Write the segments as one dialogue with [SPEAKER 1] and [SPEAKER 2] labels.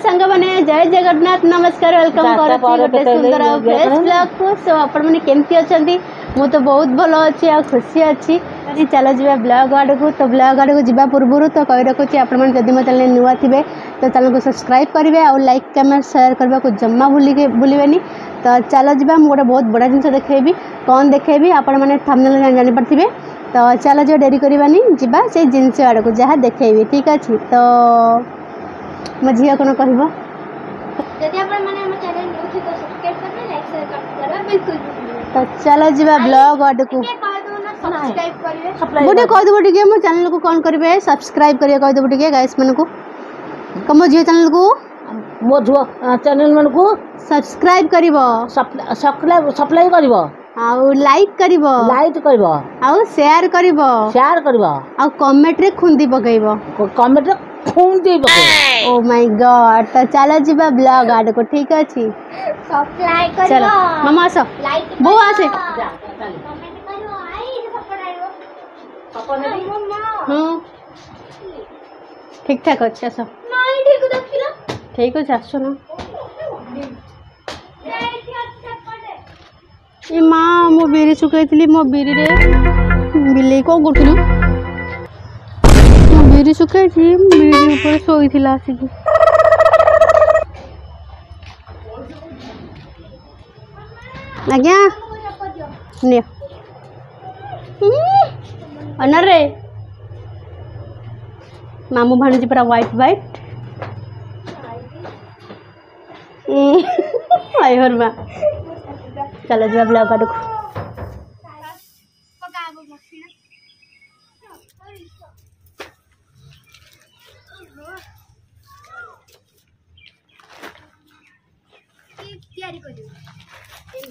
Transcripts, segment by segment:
[SPEAKER 1] सांग मैंने जय जगन्नाथ नमस्कार वेलकम कर सुंदर फ्रेश ब्लॉग को सो आपण मैंने केमती अच्छा मु तो बहुत भल अच्छी आ खुशी अच्छी चलो जी ब्लॉग आड़ को तो ब्लॉग आड़ को जा पूर्व तो कही रखुच्छी आपने जदि मो चैनल नुआ थे तो चैनल को सब्सक्राइब करेंगे और लाइक कमेंट शेयर करने को जमा भूलें तो चलो जी मुझे गोटे बहुत बड़ा जिन देखेबी कौन देखेबी आपण मैंने थंबनेल जानीपारे तो चलो जो डेरी करवानी जा से जिनस आड़ को जहाँ देखेबी ठीक अच्छे तो मो झी कौन कह तो चलो जी ब्लॉग आड़ को गोटे कहीदेव टे मो चैनल को कौन करेंगे सब्सक्राइब करेंगे कहीदेव टे गाइस मन को मो झी चैनल को
[SPEAKER 2] मो झुआ चैनल मन को
[SPEAKER 1] सब्सक्राइब कर
[SPEAKER 2] सप्लाई कर
[SPEAKER 1] लाइक कर शेयर कर कमेंट रे खुंदी पकेब
[SPEAKER 2] कमेंट रे खुंदी पकेब
[SPEAKER 1] ओ माय गॉड तो चलो जी ब्लॉग आड़ को ठीक अच्छे चलो मामा आस बो आसे ठीक ठाक अच्छे आस ठीक अच्छे आस ना ये माँ मो बिरी सुखाई मो बिरी रे बिले कौन करूँ मो बिरी सुखाई बिरी ऊपर शोई आसिक आज्ञा नियो अनर रे मामू भाणुजी पूरा व्हाइट व्हाइट आयोर माँ चलो जो ब्लॉग आड़ को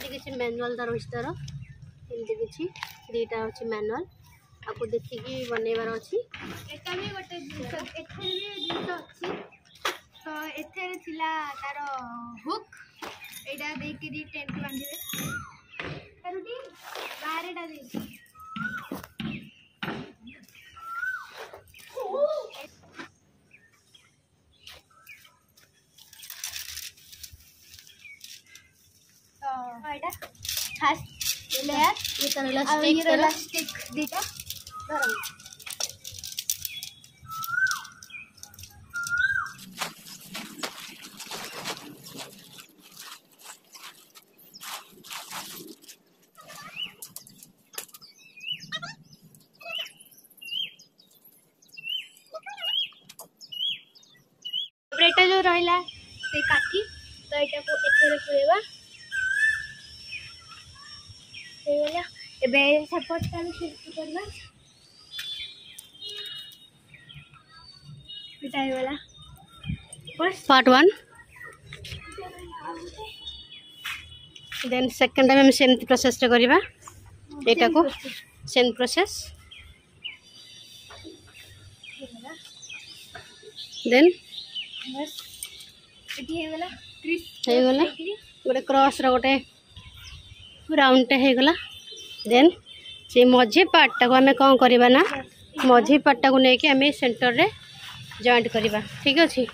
[SPEAKER 1] किसी मैनुअल तार तार एमती किसी दीटा अच्छी मैनुअल आपको देखिकी बनइबार अच्छी
[SPEAKER 3] तो एथे थिला तार हुक एटा देके टेंट बांधिबे करूटी बाहरटा दे तो एटा फर्स्ट लेयर
[SPEAKER 1] ये तरह
[SPEAKER 3] स्टिक दीटा धरो एटा जो रहिला से काठी तो एटा को एथरे पुरेबा हेला एबे सपोर्ट कर शिफ्ट करबा बिटाई वाला first
[SPEAKER 1] part 1 then second time हम सेम प्रोसेस रे करबा एटा को सेम प्रोसेस देन
[SPEAKER 3] बस एटी हे वाला क्रिस
[SPEAKER 1] हे गला गोटे क्रॉस रो गोटे राउंड टे हे गला देन से मझी पार्ट को आम कौन करवा ना मझी पार्ट को लेकिन आम सेंटर रे जॉइंट करवा ठीक अच्छे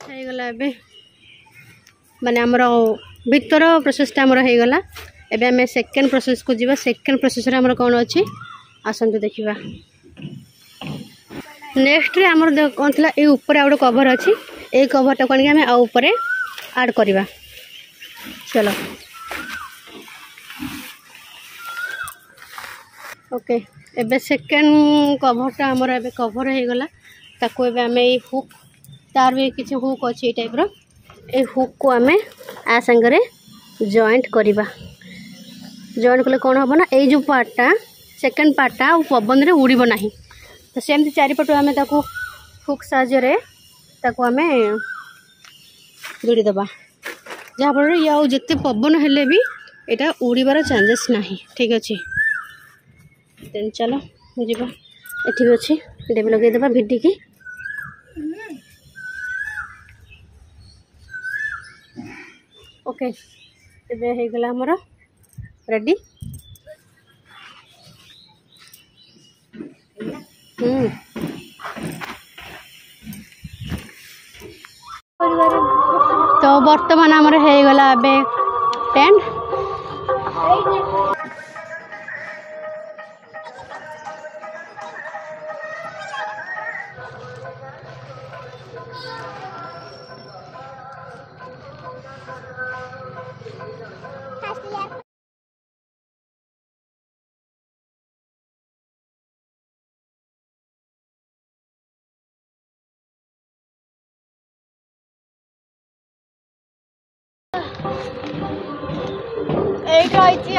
[SPEAKER 1] गला माने आमर भीतर प्रोसेसटा आमर हो गला एबे आम सेकेंड प्रोसेस को जीवा सेकेंड प्रोसेस रे आमर कौन अच्छी आसतु देखा नेक्स्ट रे आमर कौन थी ये ऊपर आ गोटे कभर अच्छी ये कभरटा को आम आउपर आड करवा चलो ओके एबे सेकेंड कभरटा आमर एबे कभर हो गला ताको एबे आम ये हुक तार भी किसी हुक अच्छे टाइप रो ए हुक को आम आ संगे जॉइंट करवा जॉइंट कले कौन हम ना ये जो पार्टा सेकेंड पार्टा पवन रे उड़ब ना तो सेमती चारिपटू आम हुक साहाय्य आम जोड़ी दबा जहाँ फल ये जिते पवन हेले भी यहाँ उड़बार चांसेस ना ठीक अच्छे देन चलो जी एठी भी अच्छी एटा भी लगे देबा भिडी की ओके एबे हे गला हमर रेडी तो बर्तमान आमर हो गला अबे टेंट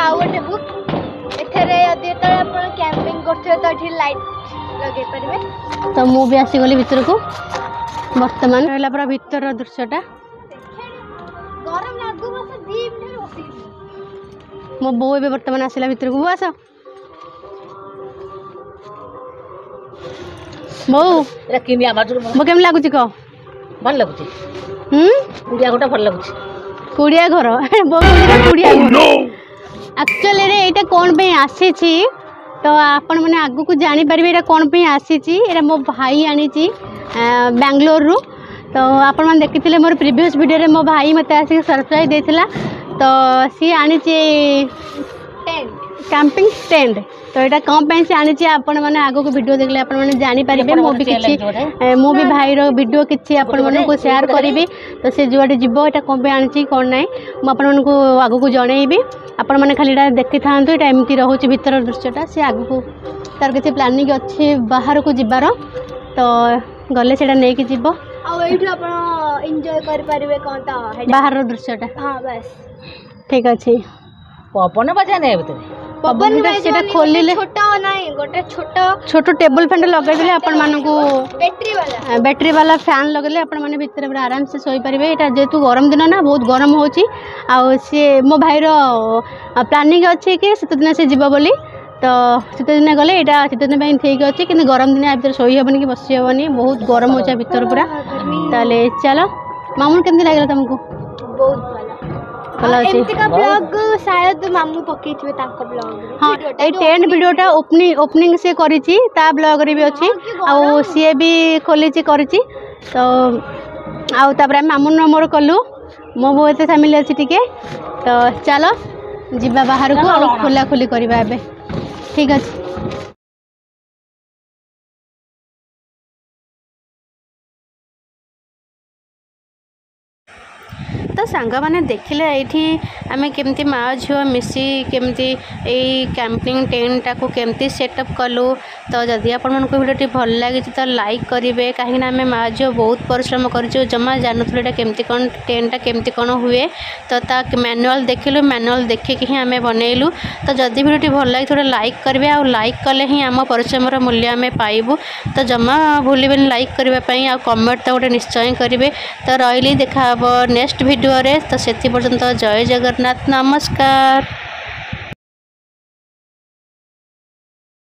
[SPEAKER 1] आउ गोटे बुक एथरे यदि तो आपण कैंपिंग करथे तो एठी लाइट लगे परबे तो मु भी आसी गली भीतर को वर्तमान रहला पूरा भीतर दृश्यटा गरम लागु बस 2 मिनिट बसी मो बो बे वर्तमान आसीला भीतर को आस बो
[SPEAKER 2] एरा किमिया बाजू
[SPEAKER 1] मो केम लागु छी को
[SPEAKER 2] भल लागु छी कुडिया गोटा भल लागु छी
[SPEAKER 1] कुडिया घर बो कुडिया घर एक्चुअली रे एटा कोन पे आसी छी तो आपण माने आगु को जानि परबे एटा कोन पे आसी छी एटा मो भाई आनी छी बेंगलोर रु तो आपण माने देखिथिले मोर प्रीवियस वीडियो रे मो भाई मते आसी सरप्राइज देथिला तो सी आनी छी टेंट कैंपिंग टेंट तो एटा कम पे से आनी छी आपण माने आगु को वीडियो देखले आपण माने जानि परबे मो भी किछि मो भी भाई रो वीडियो किछि आपण माने को शेयर करबी तो से जुआडे जिवो एटा कम पे आनी छी कोन नै मो आपण माने को आगु को जणैबी आपण माने खाली एटा देखि थांतु एटा एमती रहउची भीतर दृश्यटा से आगु को तार किछि प्लानिंग अछि बाहर को जिबार तो गले सेटा नै कि जिवो आ एठु आपण एन्जॉय कर परबे कोन ता बाहर रो दृश्यटा हां बस ठीक अछि
[SPEAKER 2] पवन बजा नै भीतर
[SPEAKER 1] पवन सेटा खोलिले छोटा नाही गोटे छोटो टेबल फैन लगा दिले आपण माने को बैटरी वाला फैन लगले आपण माने भीतर पूरा आराम से सोई परिबे एटा जेतु गरम दिन ना बहुत गरम होची आ से मो भाई रो प्लानिंग अछि कि सित दिन से जीवा बोली तो शीत दिन गले यहाँ शीत दिन ठीक अच्छे कि गरम दिन भर शोई हेबनी कि बसी हेबनी बहुत गरम हो भर पूरा ताले चलो मामू केमती लगे तुमको
[SPEAKER 3] बहुत भल ब्लॉग शायद मामू पकई ब्लॉग
[SPEAKER 1] हाँ ये टेंट वीडियोटा ओपनिंग से करिछि ता ब्लॉग रे भी अच्छी आ सी भी खोली करिछि तो आउ तापर मामू मोर कलु मो बो एते फैमिली अच्छी टिके तो चलो जीवा बाहर को खोला खोली करवा एबे ठीक अच्छे तो सांग मैंने देखिले ये आम केमती माँ झील मिसी केमती कैंपिंग टेंटा को केमती सेटअप कलु तो जदि आपण मन को वीडियो भल लगी तो लाइक करेंगे कहीं आम माँ झील बहुत परिश्रम कर जमा जानते केमती कौन टेंटा केमती कौन हुए तो मैनुअल देखिलु मैनुअल देखिकी ही आम बनइलु तो जदि वीडियो भल लगे थोड़ा लाइक करेंगे आ लाइक कले ही आम परिश्रम मूल्य आम पाइबु तो जमा भूलें लाइक करने आ कमेंट तो गोटे निश्चय करेंगे तो रही देखा नेक्स्ट वीडियो रे तो से पर्यंत जय जगन्नाथ नमस्कार।